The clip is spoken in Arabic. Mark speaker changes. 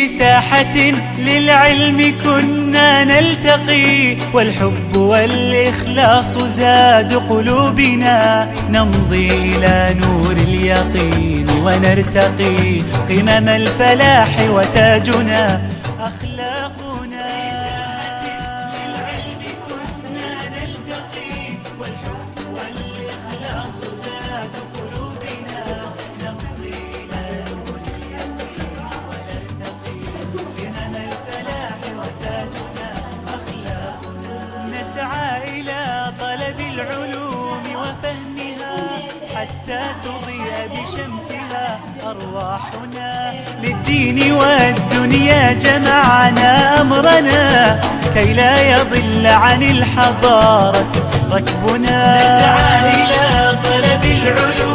Speaker 1: ساحة للعلم كنا نلتقي، والحب والإخلاص زاد قلوبنا، نمضي إلى نور اليقين ونرتقي قمم الفلاح وتاجنا أخلاقنا. للعلم كنا نلتقي، والحب والإخلاص زاد قلوبنا، نمضي إلى نور اليقين ونرتقي قمم الفلاح وتاجنا أخلاقنا. نسعى إلى طلب العلوم وفهمها حتى تضيء بشمسها أرواحنا، للدين والدنيا جمعنا أمرنا كي لا يضل عن الحضارة ركبنا. نسعى إلى طلب العلوم